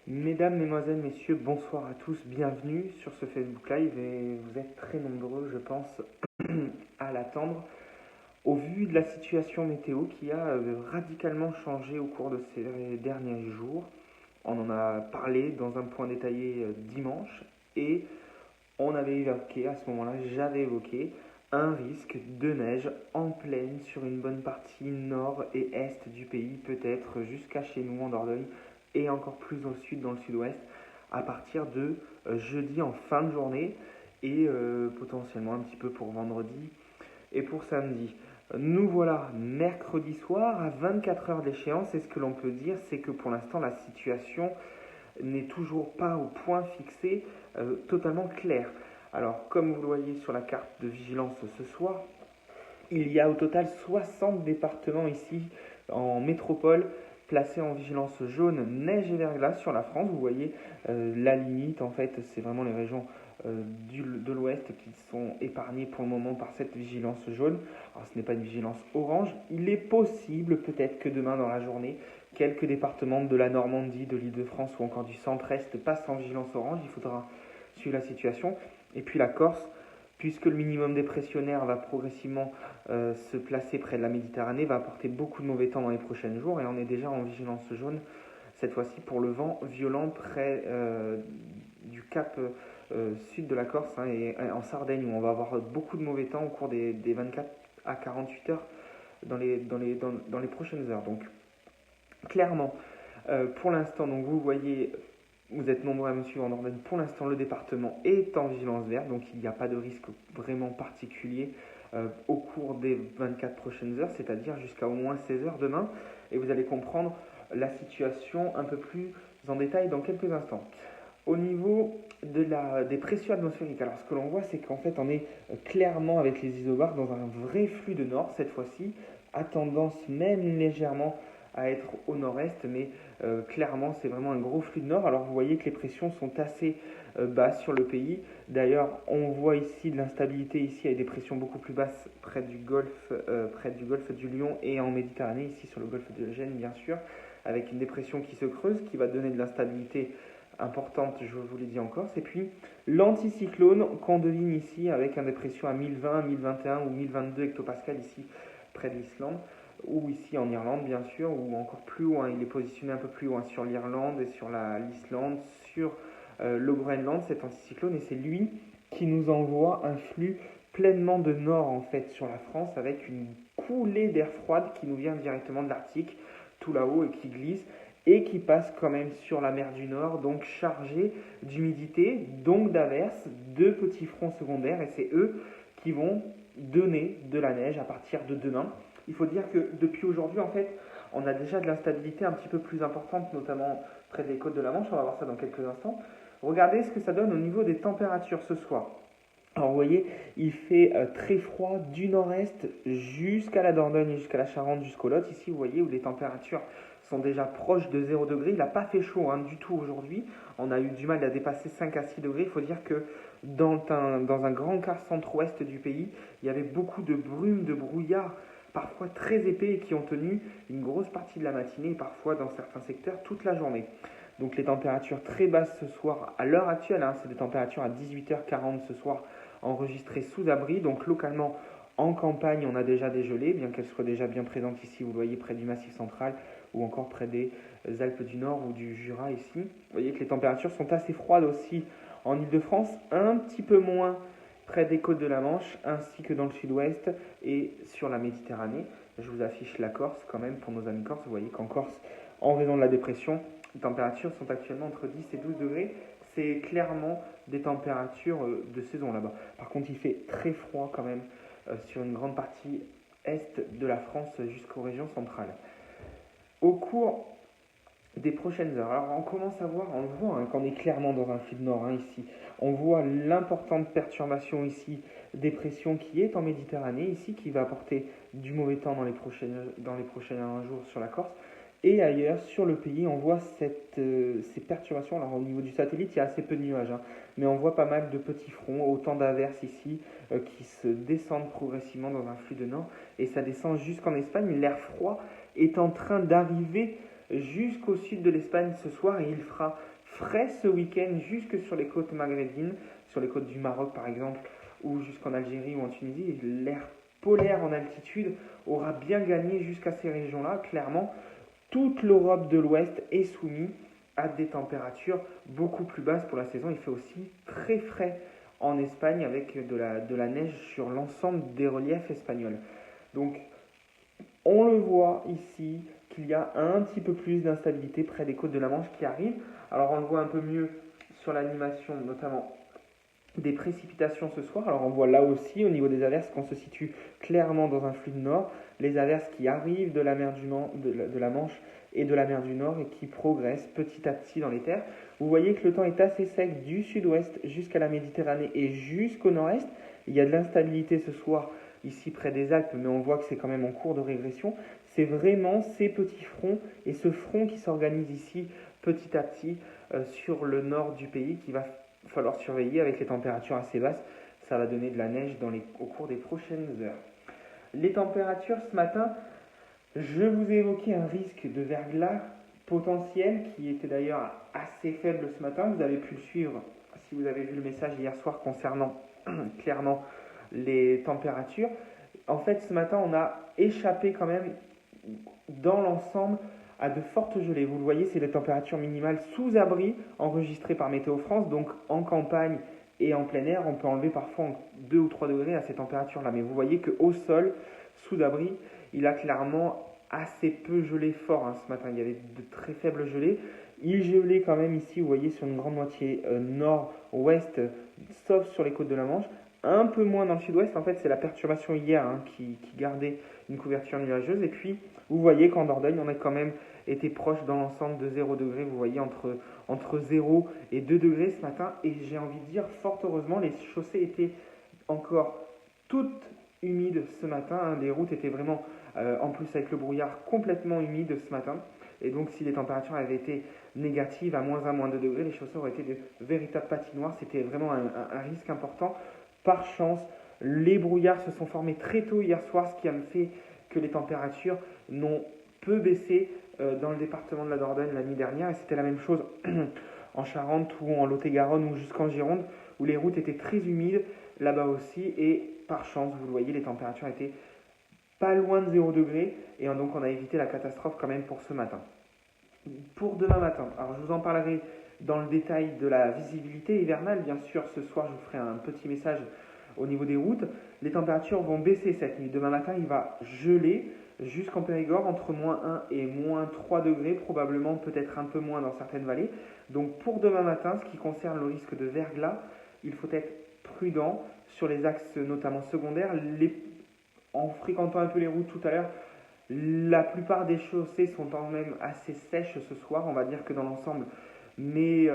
Mesdames, Mesdemoiselles, Messieurs, bonsoir à tous, bienvenue sur ce Facebook Live et vous êtes très nombreux, je pense, à l'attendre. Au vu de la situation météo qui a radicalement changé au cours de ces derniers jours, on en a parlé dans un point détaillé dimanche et on avait évoqué, à ce moment-là, j'avais évoqué un risque de neige en pleine sur une bonne partie nord et est du pays, peut-être jusqu'à chez nous en Dordogne et encore plus au sud, dans le sud-ouest, à partir de jeudi en fin de journée et potentiellement un petit peu pour vendredi et pour samedi. Nous voilà mercredi soir à 24 heures d'échéance et ce que l'on peut dire c'est que pour l'instant la situation n'est toujours pas au point fixé totalement clair. Alors, comme vous le voyez sur la carte de vigilance ce soir, il y a au total 60 départements ici en métropole placés en vigilance jaune, neige et verglas sur la France. Vous voyez la limite, en fait, c'est vraiment les régions de l'ouest qui sont épargnées pour le moment par cette vigilance jaune. Alors, ce n'est pas une vigilance orange. Il est possible, peut-être que demain dans la journée, quelques départements de la Normandie, de l'Île-de-France ou encore du centre-est passent en vigilance orange. Il faudra suivre la situation. Et puis la Corse, puisque le minimum dépressionnaire va progressivement se placer près de la Méditerranée, va apporter beaucoup de mauvais temps dans les prochains jours et on est déjà en vigilance jaune cette fois-ci pour le vent violent près du cap sud de la Corse et en Sardaigne où on va avoir beaucoup de mauvais temps au cours des 24 à 48 heures dans les prochaines heures. Donc clairement, pour l'instant, donc vous voyez, vous êtes nombreux à me suivre en Dordogne. Pour l'instant, le département est en vigilance verte, donc il n'y a pas de risque vraiment particulier au cours des 24 prochaines heures, c'est-à-dire jusqu'à au moins 16 heures demain. Et vous allez comprendre la situation un peu plus en détail dans quelques instants. Au niveau des pressions atmosphériques, alors ce que l'on voit, c'est qu'en fait, on est clairement avec les isobars dans un vrai flux de nord cette fois-ci, à tendance même légèrement à être au nord-est, mais clairement c'est vraiment un gros flux de nord. Alors vous voyez que les pressions sont assez basses sur le pays. D'ailleurs, on voit ici de l'instabilité ici avec des pressions beaucoup plus basses près du golfe du Lion et en Méditerranée, ici sur le golfe de Gênes bien sûr, avec une dépression qui se creuse, qui va donner de l'instabilité importante, je vous l'ai dit en Corse. Et puis l'anticyclone qu'on devine ici avec une dépression à 1020, 1021 ou 1022 hectopascal ici près de l'Islande ou ici en Irlande bien sûr, ou encore plus loin, il est positionné un peu plus loin sur l'Irlande et sur l'Islande, sur le Groenland, cet anticyclone, et c'est lui qui nous envoie un flux pleinement de nord en fait sur la France avec une coulée d'air froide qui nous vient directement de l'Arctique, tout là-haut et qui glisse et qui passe quand même sur la mer du Nord, donc chargé d'humidité, donc d'averses, de petits fronts secondaires, et c'est eux qui vont donner de la neige à partir de demain. Il faut dire que depuis aujourd'hui, en fait, on a déjà de l'instabilité un petit peu plus importante, notamment près des côtes de la Manche. On va voir ça dans quelques instants. Regardez ce que ça donne au niveau des températures ce soir. Alors vous voyez, il fait très froid du nord-est jusqu'à la Dordogne, jusqu'à la Charente, jusqu'au Lot. Ici, vous voyez où les températures sont déjà proches de 0 degré. Il n'a pas fait chaud du tout aujourd'hui. On a eu du mal à dépasser 5 à 6 degrés. Il faut dire que dans un grand quart centre-ouest du pays, il y avait beaucoup de brume, de brouillard, parfois très épais et qui ont tenu une grosse partie de la matinée et parfois dans certains secteurs toute la journée. Donc les températures très basses ce soir, à l'heure actuelle, c'est des températures à 18h40 ce soir enregistrées sous abri. Donc localement, en campagne, on a déjà des gelées, bien qu'elles soient déjà bien présentes ici, vous le voyez, près du Massif central ou encore près des Alpes du Nord ou du Jura ici. Vous voyez que les températures sont assez froides aussi en Île-de-France, un petit peu moins près des côtes de la Manche, ainsi que dans le sud-ouest et sur la Méditerranée. Je vous affiche la Corse quand même pour nos amis corses. Vous voyez qu'en Corse, en raison de la dépression, les températures sont actuellement entre 10 et 12 degrés. C'est clairement des températures de saison là-bas. Par contre, il fait très froid quand même sur une grande partie est de la France jusqu'aux régions centrales. Au cours des prochaines heures, alors on commence à voir, on le voit qu'on est clairement dans un flux de nord ici. On voit l'importante perturbation ici des pressions qui est en Méditerranée ici, qui va apporter du mauvais temps dans les prochains jours sur la Corse. Et ailleurs, sur le pays, on voit ces perturbations. Alors au niveau du satellite, il y a assez peu de nuages, mais on voit pas mal de petits fronts, autant d'averses ici, qui se descendent progressivement dans un flux de nord. Et ça descend jusqu'en Espagne. L'air froid est en train d'arriver jusqu'au sud de l'Espagne ce soir et il fera frais ce week-end jusque sur les côtes maghrébines, sur les côtes du Maroc par exemple, ou jusqu'en Algérie ou en Tunisie. L'air polaire en altitude aura bien gagné jusqu'à ces régions-là. Clairement, toute l'Europe de l'Ouest est soumise à des températures beaucoup plus basses pour la saison. Il fait aussi très frais en Espagne avec de la neige sur l'ensemble des reliefs espagnols. Donc, on le voit ici qu'il y a un petit peu plus d'instabilité près des côtes de la Manche qui arrivent. Alors, on le voit un peu mieux sur l'animation, notamment des précipitations ce soir. Alors on voit là aussi au niveau des averses qu'on se situe clairement dans un flux de nord. Les averses qui arrivent de la mer de la Manche et de la mer du Nord et qui progressent petit à petit dans les terres. Vous voyez que le temps est assez sec du sud-ouest jusqu'à la Méditerranée et jusqu'au nord-est. Il y a de l'instabilité ce soir ici près des Alpes, mais on voit que c'est quand même en cours de régression. C'est vraiment ces petits fronts et ce front qui s'organise ici petit à petit sur le nord du pays qui va falloir surveiller avec les températures assez basses. Ça va donner de la neige au cours des prochaines heures. Les températures ce matin, je vous ai évoqué un risque de verglas potentiel qui était d'ailleurs assez faible ce matin. Vous avez pu le suivre si vous avez vu le message hier soir concernant clairement les températures. En fait, ce matin, on a échappé quand même dans l'ensemble à de fortes gelées. Vous le voyez, c'est les températures minimales sous abri enregistrées par Météo France. Donc en campagne et en plein air, on peut enlever parfois 2 ou 3 degrés à ces températures-là. Mais vous voyez qu'au sol, sous abri, il a clairement assez peu gelé fort ce matin. Il y avait de très faibles gelées. Il gelait quand même ici, vous voyez, sur une grande moitié nord-ouest, sauf sur les côtes de la Manche. Un peu moins dans le sud-ouest. En fait, c'est la perturbation hier qui gardait une couverture nuageuse. Et puis, vous voyez qu'en Dordogne, on a quand même été proche dans l'ensemble de 0 degré. Vous voyez, entre 0 et 2 degrés ce matin. Et j'ai envie de dire, fort heureusement, les chaussées étaient encore toutes humides ce matin. Les routes étaient vraiment, en plus avec le brouillard, complètement humides ce matin. Et donc, si les températures avaient été négatives à moins 1, moins 2 degrés, les chaussées auraient été de véritables patinoires. C'était vraiment un risque important. Par chance, les brouillards se sont formés très tôt hier soir, ce qui a fait que les températures n'ont peu baissé dans le département de la Dordogne la nuit dernière. Et c'était la même chose en Charente ou en Lot-et-Garonne ou jusqu'en Gironde, où les routes étaient très humides là-bas aussi. Et par chance, vous le voyez, les températures étaient pas loin de 0 degré. Et donc, on a évité la catastrophe quand même pour ce matin. Pour demain matin, alors je vous en parlerai dans le détail de la visibilité hivernale. Bien sûr, ce soir, je vous ferai un petit message au niveau des routes. Les températures vont baisser cette nuit. Demain matin, il va geler jusqu'en Périgord entre moins 1 et moins 3 degrés, probablement peut-être un peu moins dans certaines vallées. Donc pour demain matin, ce qui concerne le risque de verglas, il faut être prudent sur les axes notamment secondaires. En fréquentant un peu les routes tout à l'heure, la plupart des chaussées sont quand même assez sèches ce soir, on va dire que dans l'ensemble. Mais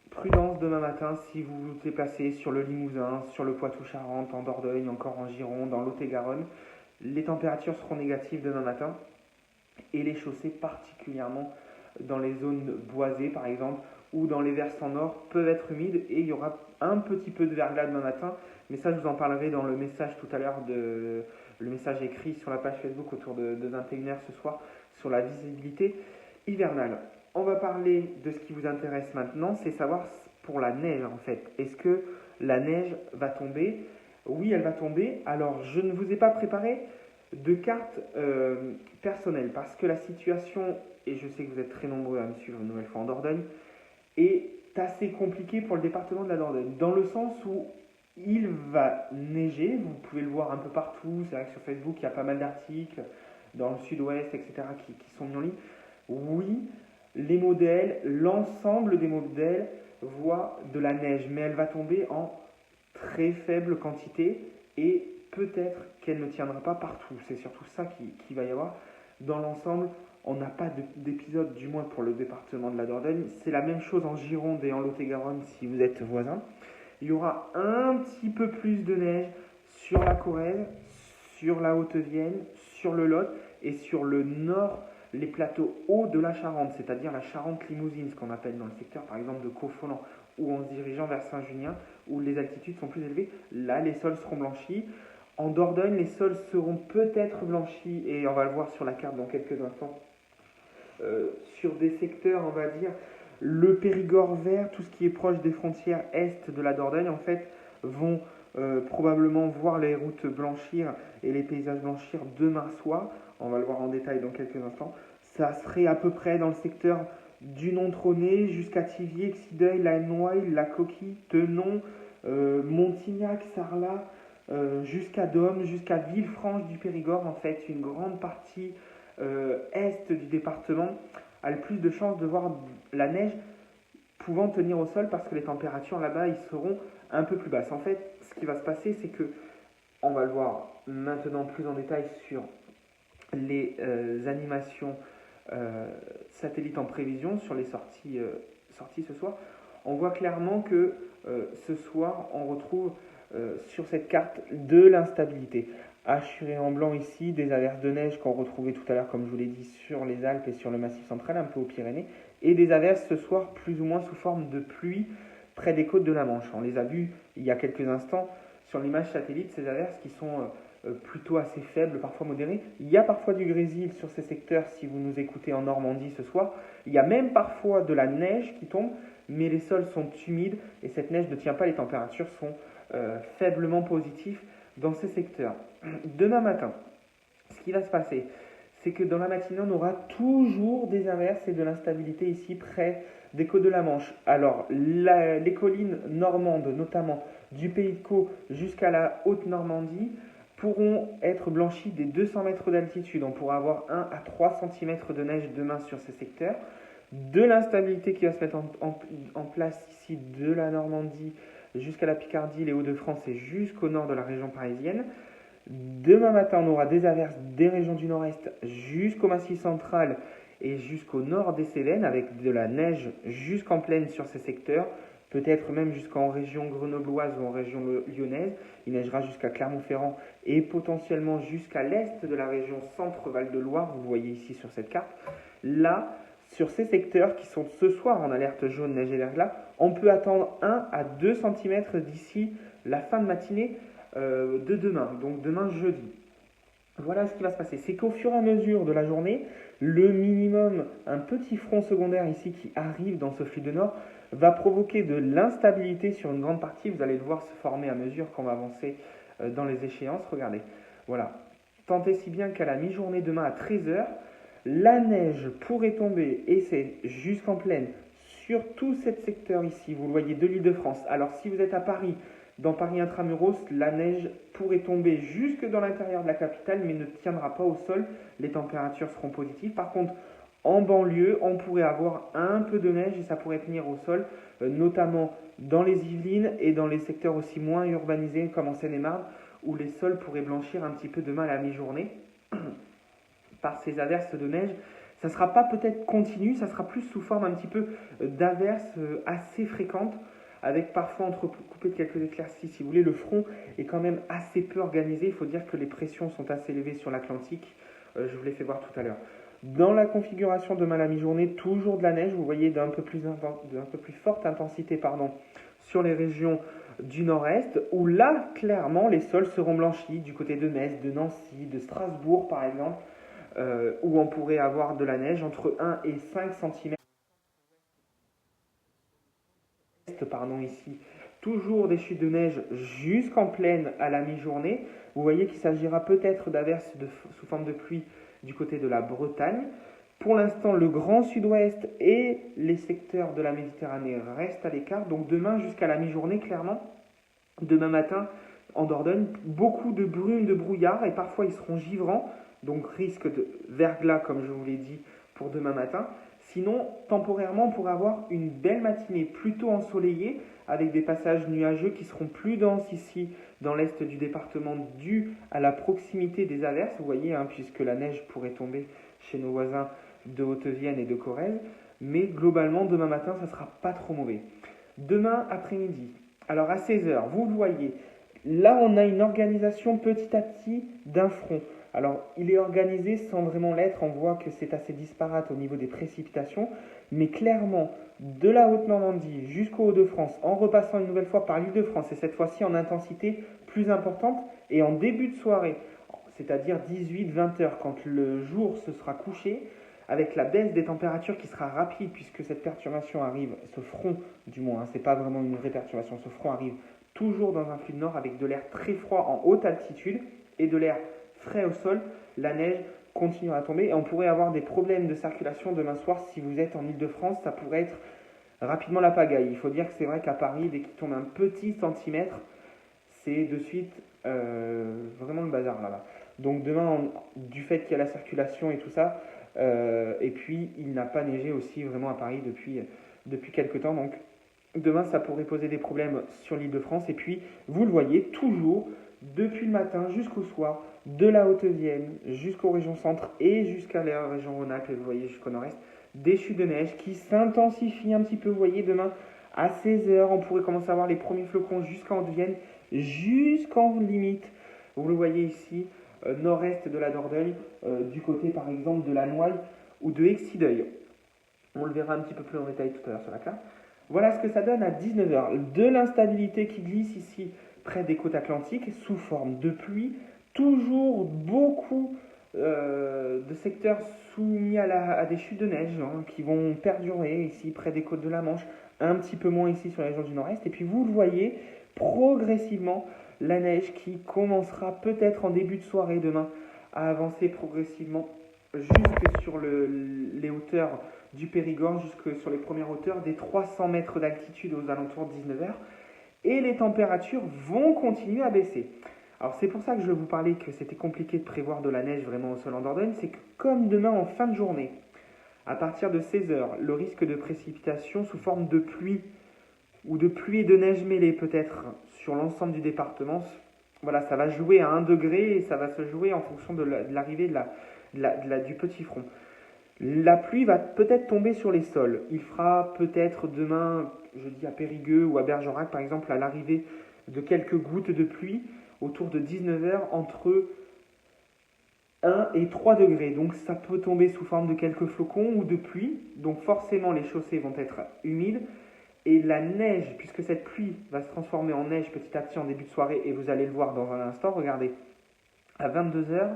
prudence demain matin si vous vous déplacez sur le Limousin, sur le Poitou-Charentes, en Dordogne, encore en Gironde, en Lot-et-Garonne. Les températures seront négatives demain matin et les chaussées particulièrement dans les zones boisées par exemple ou dans les versants nord peuvent être humides et il y aura un petit peu de verglas demain matin. Mais ça, je vous en parlerai dans le message tout à l'heure, le message écrit sur la page Facebook autour de 21h ce soir sur la visibilité hivernale. On va parler de ce qui vous intéresse maintenant, c'est savoir pour la neige en fait. Est-ce que la neige va tomber ? Oui, elle va tomber. Alors, je ne vous ai pas préparé de carte personnelle parce que la situation, et je sais que vous êtes très nombreux à me suivre une nouvelle fois en Dordogne, est assez compliquée pour le département de la Dordogne, dans le sens où il va neiger, vous pouvez le voir un peu partout, c'est vrai que sur Facebook il y a pas mal d'articles, dans le sud-ouest, etc., qui sont mis en ligne. Oui, les modèles, l'ensemble des modèles voient de la neige, mais elle va tomber en très faible quantité et peut-être qu'elle ne tiendra pas partout. C'est surtout ça qui va y avoir. Dans l'ensemble, on n'a pas d'épisode, du moins pour le département de la Dordogne. C'est la même chose en Gironde et en Lot-et-Garonne si vous êtes voisins. Il y aura un petit peu plus de neige sur la Corrèze, sur la Haute-Vienne, sur le Lot et sur le nord, les plateaux hauts de la Charente, c'est-à-dire la Charente-Limousine, ce qu'on appelle dans le secteur par exemple de Caufolan, ou en se dirigeant vers Saint-Junien, où les altitudes sont plus élevées. Là, les sols seront blanchis. En Dordogne, les sols seront peut-être blanchis, et on va le voir sur la carte dans quelques instants, sur des secteurs, on va dire, Le Périgord vert, tout ce qui est proche des frontières est de la Dordogne, en fait, vont probablement voir les routes blanchir et les paysages blanchir demain soir. On va le voir en détail dans quelques instants. Ça serait à peu près dans le secteur du Nontronné jusqu'à Thiviers, Xideuil, la Noailles, la Coquille, Tenon, Montignac, Sarlat, jusqu'à Dôme, jusqu'à Villefranche du Périgord. En fait, une grande partie est du département a le plus de chances de voir la neige pouvant tenir au sol parce que les températures là-bas ils seront un peu plus basses. En fait, ce qui va se passer, c'est que, on va le voir maintenant plus en détail sur les animations satellites en prévision, sur les sorties ce soir, on voit clairement que ce soir, on retrouve sur cette carte de l'instabilité. Hachuré en blanc ici, des averses de neige qu'on retrouvait tout à l'heure, comme je vous l'ai dit, sur les Alpes et sur le Massif central, un peu aux Pyrénées, et des averses ce soir plus ou moins sous forme de pluie près des côtes de la Manche. On les a vues il y a quelques instants sur l'image satellite, ces averses qui sont plutôt assez faibles, parfois modérées. Il y a parfois du grésil sur ces secteurs si vous nous écoutez en Normandie ce soir. Il y a même parfois de la neige qui tombe, mais les sols sont humides et cette neige ne tient pas, les températures sont faiblement positives dans ces secteurs. Demain matin, ce qui va se passer, c'est que dans la matinée, on aura toujours des averses et de l'instabilité ici près des côtes de la Manche. Alors, les collines normandes, notamment du Pays de Caux jusqu'à la Haute-Normandie, pourront être blanchies des 200 mètres d'altitude. On pourra avoir 1 à 3 cm de neige demain sur ces secteurs. De l'instabilité qui va se mettre en place ici de la Normandie jusqu'à la Picardie, les Hauts-de-France et jusqu'au nord de la région parisienne. Demain matin, on aura des averses des régions du nord-est jusqu'au Massif central et jusqu'au nord des Cévennes, avec de la neige jusqu'en plaine sur ces secteurs, peut-être même jusqu'en région grenobloise ou en région lyonnaise. Il neigera jusqu'à Clermont-Ferrand et potentiellement jusqu'à l'est de la région Centre-Val de Loire, vous voyez ici sur cette carte. Là, sur ces secteurs qui sont ce soir en alerte jaune neige et verglas, on peut attendre 1 à 2 cm d'ici la fin de matinée de demain, donc demain jeudi. Voilà ce qui va se passer. C'est qu'au fur et à mesure de la journée, le minimum, un petit front secondaire ici qui arrive dans ce flux de nord, va provoquer de l'instabilité sur une grande partie. Vous allez le voir se former à mesure qu'on va avancer dans les échéances. Regardez, voilà. Tant et si bien qu'à la mi-journée demain à 13h, la neige pourrait tomber, et c'est jusqu'en plaine, sur tout ce secteur ici, vous le voyez, de l'Île-de-France. Alors si vous êtes à Paris, dans Paris Intramuros, la neige pourrait tomber jusque dans l'intérieur de la capitale, mais ne tiendra pas au sol. Les températures seront positives. Par contre, en banlieue, on pourrait avoir un peu de neige et ça pourrait tenir au sol, notamment dans les Yvelines et dans les secteurs aussi moins urbanisés comme en Seine-et-Marne, où les sols pourraient blanchir un petit peu demain à la mi-journée par ces averses de neige. Ça ne sera pas peut-être continu, ça sera plus sous forme un petit peu d'averses assez fréquentes, avec parfois entrecoupé de quelques éclaircies. Si vous voulez, le front est quand même assez peu organisé. Il faut dire que les pressions sont assez élevées sur l'Atlantique. Je vous l'ai fait voir tout à l'heure. Dans la configuration demain à la mi-journée, toujours de la neige. Vous voyez d'un peu plus forte intensité sur les régions du nord-est, où là, clairement, les sols seront blanchis du côté de Metz, de Nancy, de Strasbourg, par exemple, où on pourrait avoir de la neige entre 1 et 5 cm. Ici, toujours des chutes de neige jusqu'en plaine à la mi-journée. Vous voyez qu'il s'agira peut-être d'averses sous forme de pluie du côté de la Bretagne. Pour l'instant, le grand sud-ouest et les secteurs de la Méditerranée restent à l'écart. Donc demain jusqu'à la mi-journée, clairement, demain matin en Dordogne, beaucoup de brume, de brouillard et parfois ils seront givrants. Donc risque de verglas comme je vous l'ai dit pour demain matin. Sinon, temporairement, on pourrait avoir une belle matinée plutôt ensoleillée avec des passages nuageux qui seront plus denses ici dans l'est du département dû à la proximité des averses. Vous voyez, puisque la neige pourrait tomber chez nos voisins de Haute-Vienne et de Corrèze. Mais globalement, demain matin, ça ne sera pas trop mauvais. Demain après-midi, alors à 16h, vous le voyez, là on a une organisation petit à petit d'un front. Alors, il est organisé sans vraiment l'être, on voit que c'est assez disparate au niveau des précipitations, mais clairement, de la Haute-Normandie jusqu'au Hauts-de-France, en repassant une nouvelle fois par l'Île-de-France, et cette fois-ci en intensité plus importante, et en début de soirée, c'est-à-dire 18-20 heures, quand le jour se sera couché, avec la baisse des températures qui sera rapide puisque cette perturbation arrive, ce front du moins, hein, c'est pas vraiment une vraie perturbation, ce front arrive toujours dans un flux de nord avec de l'air très froid en haute altitude et de l'air frais au sol, la neige continuera à tomber et on pourrait avoir des problèmes de circulation demain soir si vous êtes en Île-de-France, ça pourrait être rapidement la pagaille. Il faut dire que c'est vrai qu'à Paris, dès qu'il tombe un petit centimètre, c'est de suite vraiment le bazar là-bas. Donc demain, du fait qu'il y a la circulation et tout ça, et puis il n'a pas neigé aussi vraiment à Paris depuis quelques temps. Donc demain, ça pourrait poser des problèmes sur l'Île-de-France. Et puis, vous le voyez, toujours, depuis le matin jusqu'au soir, de la Haute-Vienne jusqu'aux régions centre et jusqu'à la région Rhône-Alpes, et vous voyez jusqu'au nord-est, des chutes de neige qui s'intensifient un petit peu. Vous voyez, demain, à 16h, on pourrait commencer à voir les premiers flocons jusqu'en Haute-Vienne, jusqu'en limite. Vous le voyez ici, nord-est de la Dordogne, du côté par exemple de la Noailles ou de Exideuil. On le verra un petit peu plus en détail tout à l'heure sur la carte. Voilà ce que ça donne à 19h. De l'instabilité qui glisse ici près des côtes atlantiques sous forme de pluie. Toujours beaucoup de secteurs soumis à des chutes de neige qui vont perdurer ici près des côtes de la Manche. Un petit peu moins ici sur la région du nord-est. Et puis vous le voyez, progressivement, la neige qui commencera peut-être en début de soirée demain à avancer progressivement jusque sur les hauteurs du Périgord, jusque sur les premières hauteurs des 300 mètres d'altitude aux alentours de 19h. Et les températures vont continuer à baisser. Alors c'est pour ça que je vous parlais que c'était compliqué de prévoir de la neige vraiment au sol en Dordogne, c'est que comme demain en fin de journée, à partir de 16h, le risque de précipitation sous forme de pluie ou de pluie et de neige mêlée peut-être sur l'ensemble du département, voilà, ça va jouer à 1 degré et ça va se jouer en fonction de l'arrivée du petit front. La pluie va peut-être tomber sur les sols. Il fera peut-être demain, je dis à Périgueux ou à Bergerac par exemple, à l'arrivée de quelques gouttes de pluie autour de 19h entre 1 et 3 degrés. Donc ça peut tomber sous forme de quelques flocons ou de pluie. Donc forcément les chaussées vont être humides. Et la neige, puisque cette pluie va se transformer en neige petit à petit en début de soirée, et vous allez le voir dans un instant, regardez, à 22h,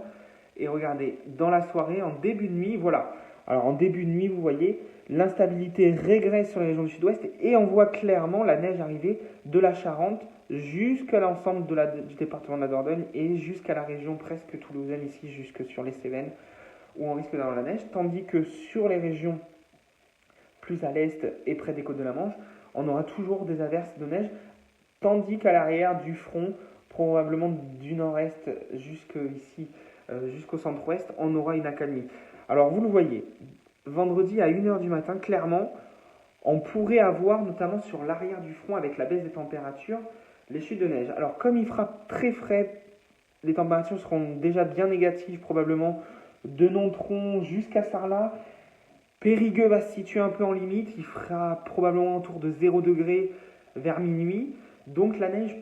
et regardez, dans la soirée, en début de nuit, voilà. Alors en début de nuit, vous voyez, l'instabilité régresse sur les régions du sud-ouest, et on voit clairement la neige arriver de la Charente jusqu'à l'ensemble du département de la Dordogne, et jusqu'à la région presque toulousaine, ici, jusque sur les Cévennes, où on risque d'avoir la neige, tandis que sur les régions plus à l'est et près des côtes de la Manche, on aura toujours des averses de neige, tandis qu'à l'arrière du front, probablement du nord-est jusqu'au centre-ouest, on aura une accalmie. Alors vous le voyez, vendredi à 1h du matin, clairement, on pourrait avoir, notamment sur l'arrière du front, avec la baisse des températures, les chutes de neige. Alors comme il fera très frais, les températures seront déjà bien négatives, probablement de Nontron jusqu'à Sarlat. Périgueux va se situer un peu en limite, il fera probablement autour de 0 degré vers minuit, donc la neige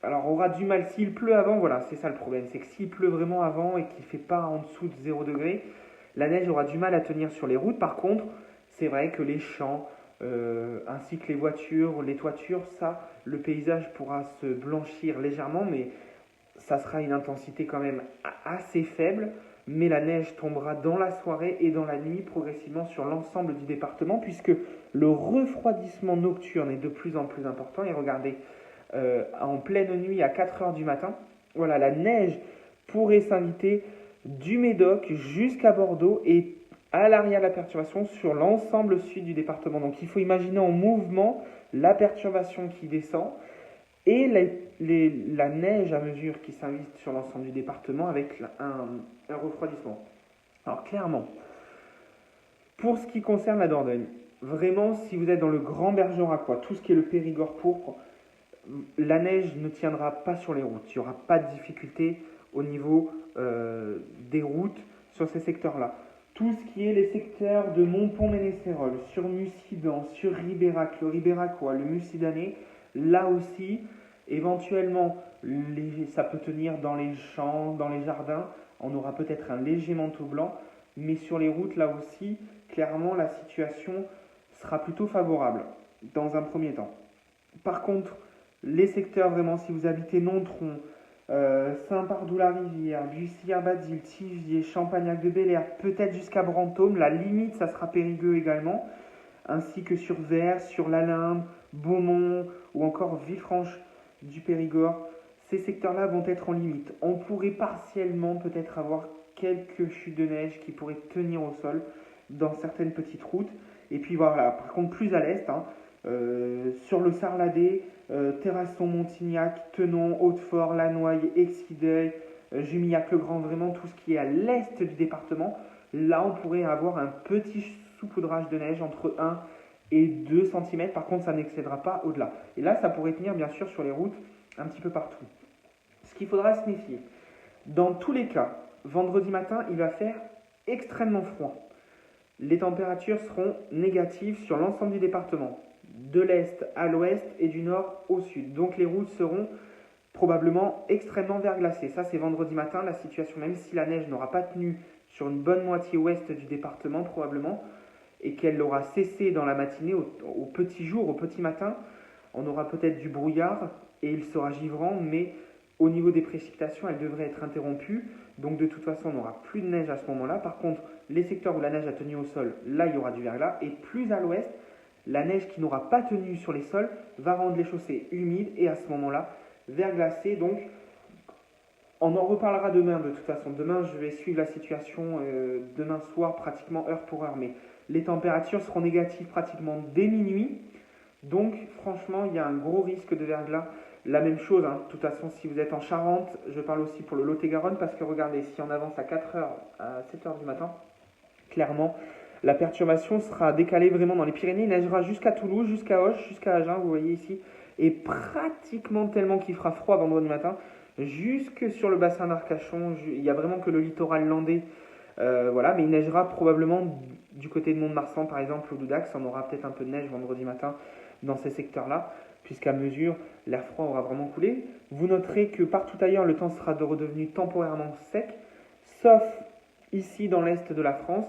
aura du mal, s'il pleut avant, voilà, c'est ça le problème, c'est que s'il pleut vraiment avant et qu'il ne fait pas en dessous de 0 degré, la neige aura du mal à tenir sur les routes. Par contre, c'est vrai que les champs, ainsi que les voitures, les toitures, ça, le paysage pourra se blanchir légèrement, mais ça sera une intensité quand même assez faible. Mais la neige tombera dans la soirée et dans la nuit progressivement sur l'ensemble du département puisque le refroidissement nocturne est de plus en plus important. Et regardez, en pleine nuit à 4h du matin, voilà, la neige pourrait s'inviter du Médoc jusqu'à Bordeaux et à l'arrière de la perturbation sur l'ensemble sud du département. Donc il faut imaginer en mouvement la perturbation qui descend et la neige à mesure qui s'invite sur l'ensemble du département avec un refroidissement. Alors clairement, pour ce qui concerne la Dordogne, vraiment si vous êtes dans le Grand Bergeracois, tout ce qui est le Périgord pourpre, la neige ne tiendra pas sur les routes. Il n'y aura pas de difficulté au niveau des routes sur ces secteurs-là. Tout ce qui est les secteurs de Montpont-Ménécérol, sur Mussidan, sur Ribérac, le Ribéracois, le Mussidanais, là aussi, éventuellement, ça peut tenir dans les champs, dans les jardins. On aura peut-être un léger manteau blanc, mais sur les routes, là aussi, clairement, la situation sera plutôt favorable dans un premier temps. Par contre, les secteurs, vraiment, si vous habitez Nontron, Saint-Pardoux-la-Rivière, Bussière-Badille, Thiviers, Champagnac-de-Belair, peut-être jusqu'à Brantôme. La limite, ça sera Périgueux également, ainsi que sur Vers, sur l'Allimbe, Beaumont ou encore Villefranche du Périgord. Ces secteurs-là vont être en limite. On pourrait partiellement peut-être avoir quelques chutes de neige qui pourraient tenir au sol dans certaines petites routes. Et puis voilà, par contre plus à l'est, sur le Sarladé, Terrasson, Montignac, Tenon, Hautefort, Lannoy, Exideuil, Jumillac-le-Grand, vraiment tout ce qui est à l'est du département. Là, on pourrait avoir un petit saupoudrage de neige entre 1 et 2 cm. Par contre, ça n'excédera pas au-delà. Et là, ça pourrait tenir bien sûr sur les routes un petit peu partout. Ce qu'il faudra se méfier, dans tous les cas, vendredi matin, il va faire extrêmement froid. Les températures seront négatives sur l'ensemble du département, de l'est à l'ouest et du nord au sud. Donc les routes seront probablement extrêmement verglacées. Ça, c'est vendredi matin, la situation, même si la neige n'aura pas tenu sur une bonne moitié ouest du département probablement, et qu'elle aura cessé dans la matinée, au petit jour, au petit matin, on aura peut-être du brouillard et il sera givrant, mais au niveau des précipitations, elle devrait être interrompue. Donc de toute façon, on n'aura plus de neige à ce moment-là. Par contre, les secteurs où la neige a tenu au sol, là, il y aura du verglas. Et plus à l'ouest, la neige qui n'aura pas tenu sur les sols va rendre les chaussées humides et à ce moment-là, verglacées. Donc, on en reparlera demain de toute façon. Demain, je vais suivre la situation demain soir, pratiquement heure pour heure. Mais les températures seront négatives pratiquement dès minuit. Donc, franchement, il y a un gros risque de verglas. La même chose, de toute façon, si vous êtes en Charente, je parle aussi pour le Lot-et-Garonne, parce que regardez, si on avance à 4h, à 7h du matin, clairement, la perturbation sera décalée vraiment dans les Pyrénées. Il neigera jusqu'à Toulouse, jusqu'à Auch, jusqu'à Agen, vous voyez ici, et pratiquement tellement qu'il fera froid vendredi matin, jusque sur le bassin d'Arcachon. Il n'y a vraiment que le littoral landais, voilà, mais il neigera probablement du côté de Mont-de-Marsan, par exemple, au Doudax. On aura peut-être un peu de neige vendredi matin dans ces secteurs-là, puisqu'à mesure, l'air froid aura vraiment coulé. Vous noterez que partout ailleurs, le temps sera redevenu temporairement sec, sauf ici dans l'est de la France,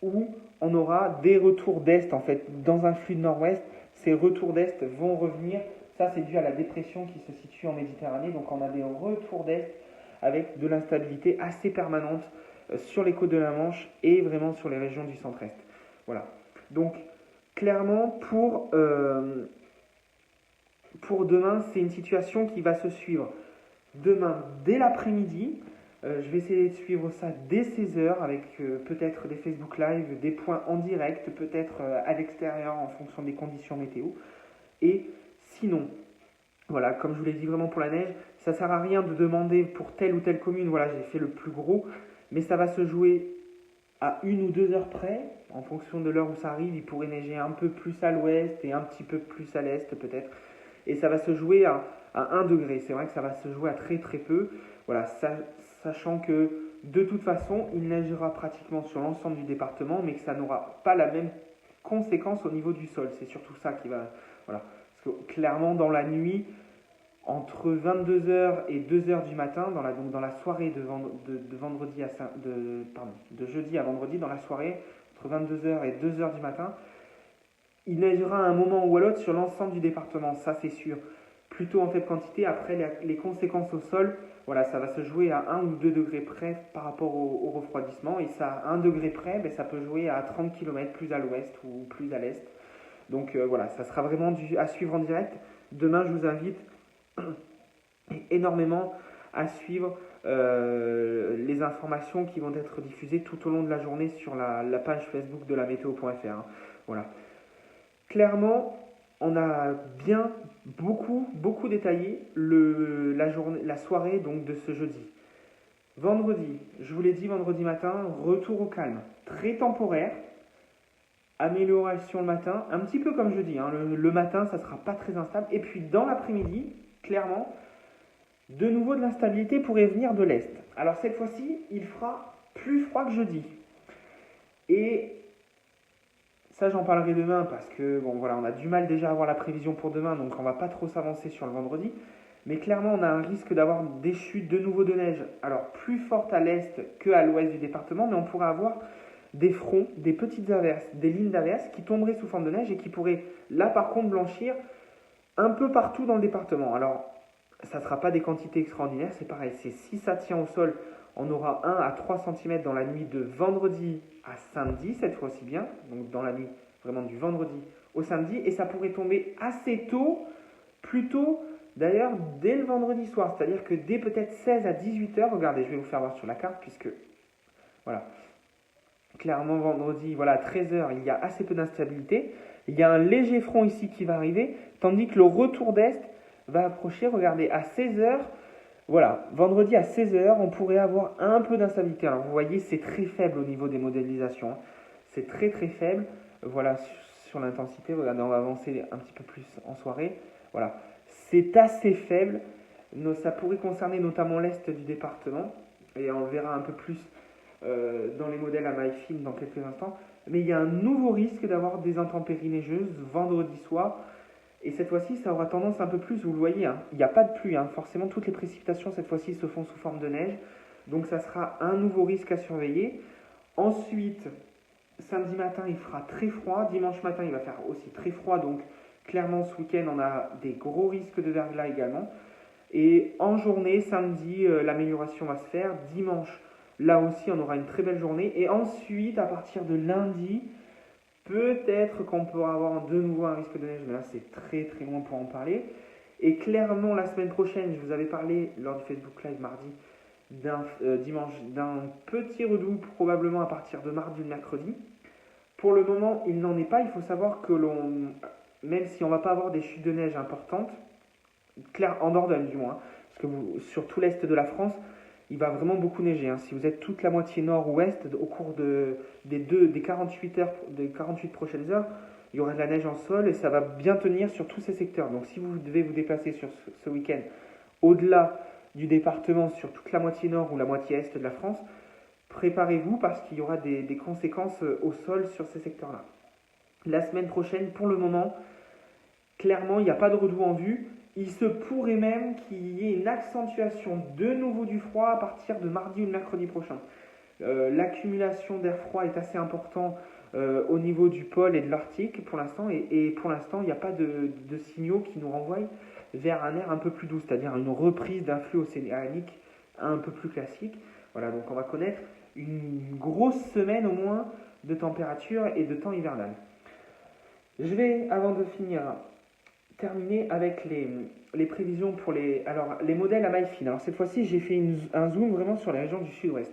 où on aura des retours d'est, en fait, dans un flux de nord-ouest. Ces retours d'est vont revenir. Ça, c'est dû à la dépression qui se situe en Méditerranée. Donc, on a des retours d'est avec de l'instabilité assez permanente sur les côtes de la Manche et vraiment sur les régions du centre-est. Voilà. Donc, clairement, pour demain, c'est une situation qui va se suivre demain dès l'après-midi. Je vais essayer de suivre ça dès 16h avec peut-être des Facebook Live, des points en direct, peut-être à l'extérieur en fonction des conditions météo. Et sinon, voilà, comme je vous l'ai dit vraiment pour la neige, ça ne sert à rien de demander pour telle ou telle commune, voilà, j'ai fait le plus gros, mais ça va se jouer à 1 ou 2 heures près, en fonction de l'heure où ça arrive. Il pourrait neiger un peu plus à l'ouest et un petit peu plus à l'est peut-être. Et ça va se jouer à 1 degré. C'est vrai que ça va se jouer à très très peu. Voilà, sachant que de toute façon, il neigera pratiquement sur l'ensemble du département, mais que ça n'aura pas la même conséquence au niveau du sol. C'est surtout ça qui va... Voilà. Parce que clairement, dans la nuit, entre 22h et 2h du matin, dans la soirée de jeudi à vendredi, dans la soirée, entre 22h et 2h du matin, il neigera à un moment ou à l'autre sur l'ensemble du département, ça c'est sûr. Plutôt en faible quantité. Après, les conséquences au sol, voilà, ça va se jouer à 1 ou 2 degrés près par rapport au refroidissement. Et ça, à 1 degré près, ça peut jouer à 30 km plus à l'ouest ou plus à l'est. Donc voilà, ça sera vraiment à suivre en direct. Demain, je vous invite énormément à suivre les informations qui vont être diffusées tout au long de la journée sur la page Facebook de la météo.fr. Voilà. Clairement, on a bien beaucoup détaillé la soirée donc, de ce jeudi. Vendredi, je vous l'ai dit, vendredi matin, retour au calme. Très temporaire, amélioration le matin, un petit peu comme jeudi. Le matin, ça ne sera pas très instable. Et puis dans l'après-midi, clairement, de nouveau de l'instabilité pourrait venir de l'est. Alors cette fois-ci, il fera plus froid que jeudi. Et ça, j'en parlerai demain parce que, bon, voilà, on a du mal déjà à avoir la prévision pour demain, donc on ne va pas trop s'avancer sur le vendredi. Mais clairement, on a un risque d'avoir des chutes de nouveau de neige. Alors, plus fortes à l'est qu'à l'ouest du département, mais on pourrait avoir des fronts, des petites averses, des lignes d'averses qui tomberaient sous forme de neige et qui pourraient, là par contre, blanchir un peu partout dans le département. Alors, ça ne sera pas des quantités extraordinaires, c'est pareil. Si ça tient au sol, on aura 1 à 3 cm dans la nuit de vendredi à samedi, cette fois-ci bien, donc dans la nuit vraiment du vendredi au samedi, et ça pourrait tomber assez tôt, plutôt d'ailleurs dès le vendredi soir, c'est-à-dire que dès peut-être 16 à 18 heures, regardez, je vais vous faire voir sur la carte, puisque voilà, clairement vendredi, voilà, à 13 heures, il y a assez peu d'instabilité, il y a un léger front ici qui va arriver, tandis que le retour d'est va approcher, regardez, à 16 heures, voilà, vendredi à 16 heures, on pourrait avoir un peu d'instabilité. Alors vous voyez, c'est très faible au niveau des modélisations, hein. C'est très très faible, voilà, sur l'intensité, regardez, on va avancer un petit peu plus en soirée, voilà, c'est assez faible, ça pourrait concerner notamment l'est du département, et on le verra un peu plus dans les modèles à maille fine dans quelques instants, mais il y a un nouveau risque d'avoir des intempéries neigeuses vendredi soir, et cette fois-ci, ça aura tendance un peu plus, vous le voyez, hein, il n'y a pas de pluie, hein, forcément toutes les précipitations cette fois-ci se font sous forme de neige, donc ça sera un nouveau risque à surveiller. Ensuite, samedi matin, il fera très froid, dimanche matin, il va faire aussi très froid, donc clairement ce week-end, on a des gros risques de verglas également. Et en journée, samedi, l'amélioration va se faire, dimanche, là aussi, on aura une très belle journée, et ensuite, à partir de lundi, peut-être qu'on pourra avoir de nouveau un risque de neige, mais là c'est très très loin pour en parler. Et clairement, la semaine prochaine, je vous avais parlé lors du Facebook Live mardi, dimanche, d'un petit redout probablement à partir de mardi ou de mercredi. Pour le moment, il n'en est pas. Il faut savoir que même si on ne va pas avoir des chutes de neige importantes, en Dordogne du moins, parce que sur tout l'est de la France, il va vraiment beaucoup neiger, hein. Si vous êtes toute la moitié nord-ouest, au cours des 48 prochaines heures, il y aura de la neige en sol et ça va bien tenir sur tous ces secteurs. Donc si vous devez vous déplacer sur ce week-end au-delà du département, sur toute la moitié nord ou la moitié est de la France, préparez-vous parce qu'il y aura des conséquences au sol sur ces secteurs-là. La semaine prochaine, pour le moment, clairement, il n'y a pas de redout en vue. Il se pourrait même qu'il y ait une accentuation de nouveau du froid à partir de mardi ou de mercredi prochain. L'accumulation d'air froid est assez importante au niveau du pôle et de l'Arctique pour l'instant, et pour l'instant, il n'y a pas de signaux qui nous renvoient vers un air un peu plus doux, c'est-à-dire une reprise d'un flux océanique un peu plus classique. Voilà, donc on va connaître une grosse semaine au moins de température et de temps hivernal. Je vais, avant de finir, terminer avec les prévisions pour les modèles à maille fine. Alors cette fois-ci, j'ai fait un zoom vraiment sur les régions du sud-ouest.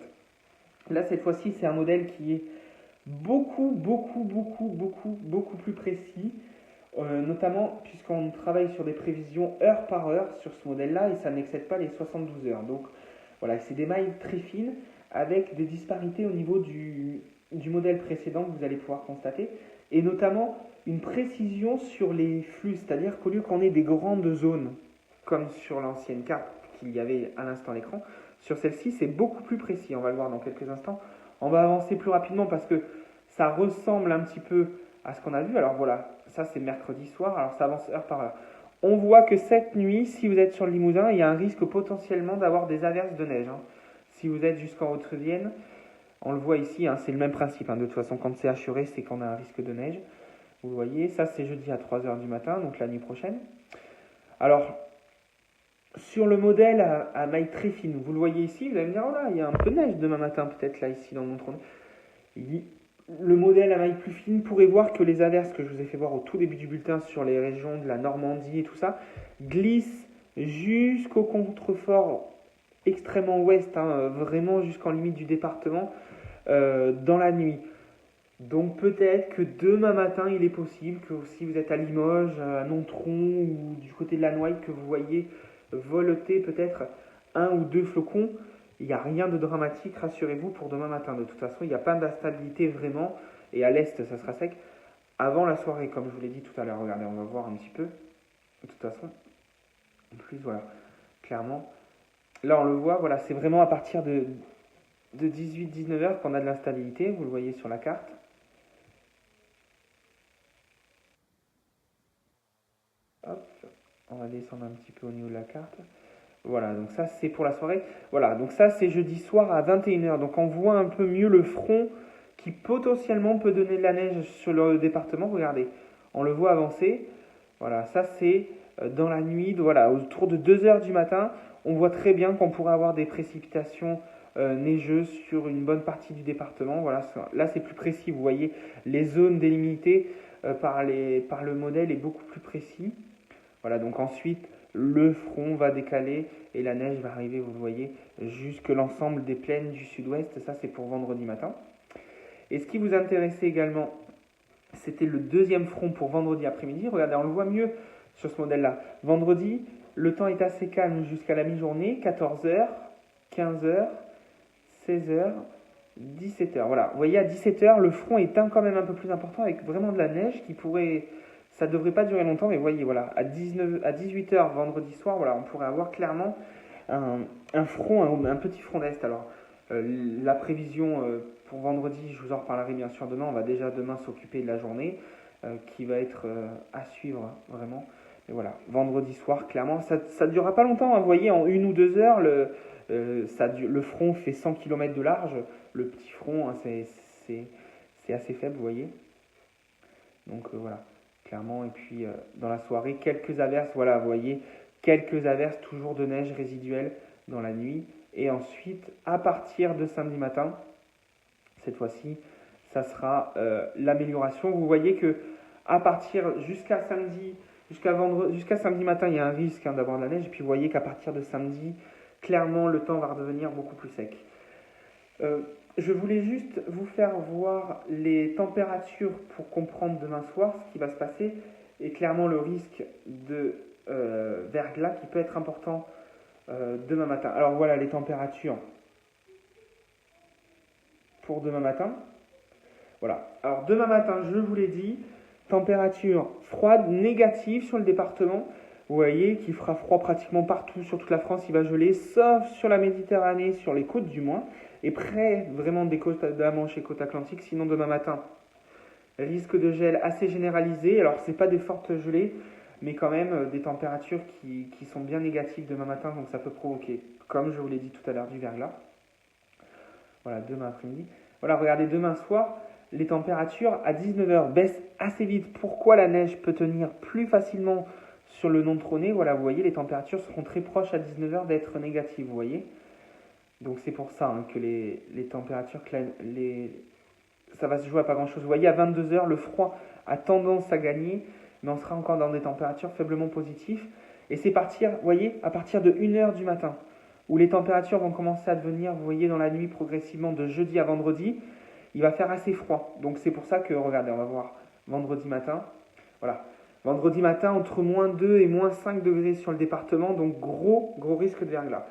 Là, cette fois-ci, c'est un modèle qui est beaucoup plus précis, notamment puisqu'on travaille sur des prévisions heure par heure sur ce modèle-là et ça n'excède pas les 72 heures. Donc voilà, c'est des mailles très fines avec des disparités au niveau du modèle précédent que vous allez pouvoir constater, et notamment une précision sur les flux, c'est-à-dire qu'au lieu qu'on ait des grandes zones, comme sur l'ancienne carte qu'il y avait à l'instant à l'écran, sur celle-ci c'est beaucoup plus précis, on va le voir dans quelques instants. On va avancer plus rapidement parce que ça ressemble un petit peu à ce qu'on a vu. Alors voilà, ça c'est mercredi soir, alors ça avance heure par heure. On voit que cette nuit, si vous êtes sur le Limousin, il y a un risque potentiellement d'avoir des averses de neige, hein. Si vous êtes jusqu'en Haute-Vienne, on le voit ici, hein, c'est le même principe, hein. De toute façon, quand c'est assuré, c'est qu'on a un risque de neige. Vous voyez, ça c'est jeudi à 3h du matin, donc la nuit prochaine. Alors, sur le modèle à maille très fine, vous le voyez ici, vous allez me dire, oh là, il y a un peu de neige demain matin, peut-être là, ici, dans mon trône. Le modèle à maille plus fine pourrait voir que les averses que je vous ai fait voir au tout début du bulletin sur les régions de la Normandie et tout ça, glissent jusqu'au contrefort extrêmement ouest, hein, vraiment jusqu'en limite du département, dans la nuit. Donc peut-être que demain matin, il est possible que si vous êtes à Limoges, à Nontron ou du côté de la Noailles, que vous voyez voleter peut-être un ou deux flocons. Il n'y a rien de dramatique, rassurez-vous, pour demain matin. De toute façon, il n'y a pas d'instabilité vraiment, et à l'est, ça sera sec avant la soirée, comme je vous l'ai dit tout à l'heure. Regardez, on va voir un petit peu. De toute façon, en plus, voilà, clairement. Là, on le voit, voilà, c'est vraiment à partir de 18-19 heures qu'on a de l'instabilité, vous le voyez sur la carte. Hop, on va descendre un petit peu au niveau de la carte. Voilà, donc ça c'est pour la soirée. Voilà, donc ça c'est jeudi soir à 21h. Donc on voit un peu mieux le front qui potentiellement peut donner de la neige sur le département. Regardez, on le voit avancer. Voilà, ça c'est dans la nuit, voilà, autour de 2 heures du matin, on voit très bien qu'on pourrait avoir des précipitations neigeuses sur une bonne partie du département. Voilà, là c'est plus précis, vous voyez, les zones délimitées par le modèle est beaucoup plus précis. Voilà, donc ensuite, le front va décaler et la neige va arriver, vous le voyez, jusque l'ensemble des plaines du sud-ouest. Ça, c'est pour vendredi matin. Et ce qui vous intéressait également, c'était le deuxième front pour vendredi après-midi. Regardez, on le voit mieux sur ce modèle-là. Vendredi, le temps est assez calme jusqu'à la mi-journée, 14h, 15h, 16h, 17h. Voilà, vous voyez, à 17h, le front est quand même un peu plus important avec vraiment de la neige qui pourrait... Ça ne devrait pas durer longtemps, mais vous voyez, voilà, à 18h vendredi soir, voilà, on pourrait avoir clairement un front, un petit front d'Est. Alors, la prévision pour vendredi, je vous en reparlerai bien sûr demain. On va déjà demain s'occuper de la journée qui va être à suivre, hein, vraiment. Mais voilà, vendredi soir, clairement, ça ne durera pas longtemps. Hein, vous voyez, en 1 ou 2 heures, le front fait 100 km de large. Le petit front, hein, c'est assez faible, vous voyez. Donc voilà, clairement. Et puis dans la soirée, quelques averses, voilà, vous voyez, quelques averses, toujours de neige résiduelle dans la nuit. Et ensuite, à partir de samedi matin, cette fois-ci, ça sera l'amélioration. Vous voyez que à partir jusqu'à samedi matin, il y a un risque d'avoir de la neige. Et puis vous voyez qu'à partir de samedi, clairement, le temps va redevenir beaucoup plus sec. Je voulais juste vous faire voir les températures pour comprendre demain soir ce qui va se passer et clairement le risque de verglas qui peut être important demain matin. Alors voilà les températures pour demain matin. Voilà. Alors demain matin, je vous l'ai dit, température froide, négative sur le département. Vous voyez qu'il fera froid pratiquement partout, sur toute la France, il va geler, sauf sur la Méditerranée, sur les côtes du moins, et près vraiment des côtes de la Manche et côtes atlantiques. Sinon demain matin, risque de gel assez généralisé. Alors c'est pas des fortes gelées, mais quand même des températures qui sont bien négatives demain matin, donc ça peut provoquer, comme je vous l'ai dit tout à l'heure, du verglas. Voilà, demain après-midi. Voilà, regardez, demain soir, les températures à 19h baissent assez vite. Pourquoi la neige peut tenir plus facilement sur le non-trôné? Voilà, vous voyez, les températures seront très proches à 19h d'être négatives, vous voyez. Donc c'est pour ça que les températures, ça va se jouer à pas grand-chose. Vous voyez, à 22h, le froid a tendance à gagner, mais on sera encore dans des températures faiblement positives. Et c'est vous voyez, à partir de 1h du matin, où les températures vont commencer à devenir, vous voyez, dans la nuit progressivement de jeudi à vendredi, il va faire assez froid. Donc c'est pour ça que, regardez, on va voir vendredi matin. Voilà. Vendredi matin, entre moins 2 et moins 5 degrés sur le département, donc gros risque de verglas.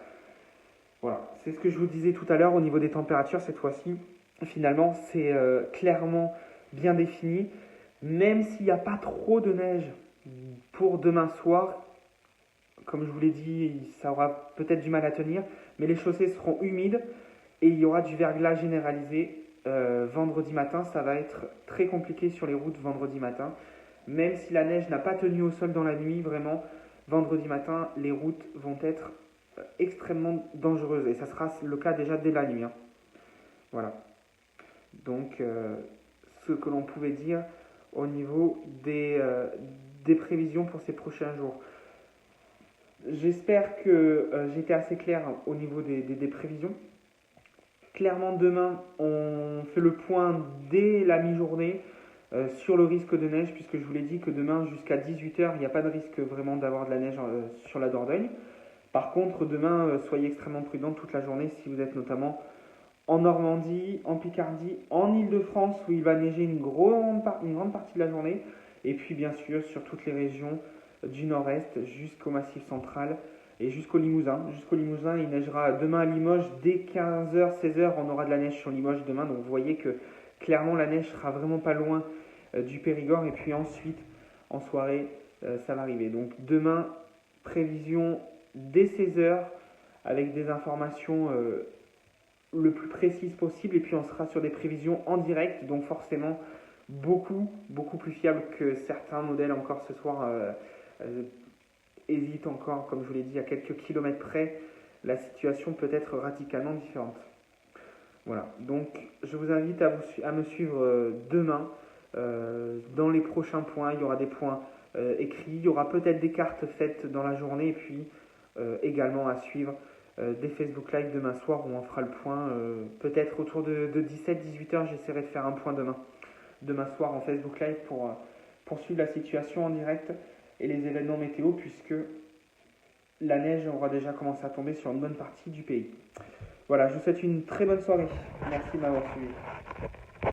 Voilà, c'est ce que je vous disais tout à l'heure au niveau des températures cette fois-ci. Finalement, c'est clairement bien défini. Même s'il n'y a pas trop de neige pour demain soir, comme je vous l'ai dit, ça aura peut-être du mal à tenir, mais les chaussées seront humides et il y aura du verglas généralisé vendredi matin. Ça va être très compliqué sur les routes vendredi matin. Même si la neige n'a pas tenu au sol dans la nuit, vraiment, vendredi matin, les routes vont être extrêmement dangereuses. Et ça sera le cas déjà dès la nuit. Hein. Voilà. Donc, ce que l'on pouvait dire au niveau des prévisions pour ces prochains jours. J'espère que j'ai été assez clair au niveau des prévisions. Clairement, demain, on fait le point dès la mi-journée sur le risque de neige, puisque je vous l'ai dit que demain, jusqu'à 18h, il n'y a pas de risque vraiment d'avoir de la neige sur la Dordogne. Par contre, demain, soyez extrêmement prudents toute la journée si vous êtes notamment en Normandie, en Picardie, en Île-de-France, où il va neiger une grande partie de la journée, et puis bien sûr sur toutes les régions du nord-est jusqu'au Massif central et jusqu'au Limousin. Jusqu'au Limousin, il neigera demain à Limoges dès 15h, 16h, on aura de la neige sur Limoges demain, donc vous voyez que clairement la neige sera vraiment pas loin du Périgord, et puis ensuite en soirée ça va arriver. Donc demain, prévision dès 16h avec des informations le plus précises possible, et puis on sera sur des prévisions en direct, donc forcément beaucoup plus fiables que certains modèles encore ce soir hésitent encore, comme je vous l'ai dit, à quelques kilomètres près. La situation peut être radicalement différente. Voilà, donc je vous invite à me suivre demain dans les prochains points. Il y aura des points écrits. Il y aura peut-être des cartes faites dans la journée et puis également à suivre des Facebook Live demain soir où on fera le point. Peut-être autour de 17-18 heures, j'essaierai de faire un point demain soir en Facebook Live pour suivre la situation en direct et les événements météo puisque la neige aura déjà commencé à tomber sur une bonne partie du pays. Voilà, je vous souhaite une très bonne soirée. Merci de m'avoir suivi.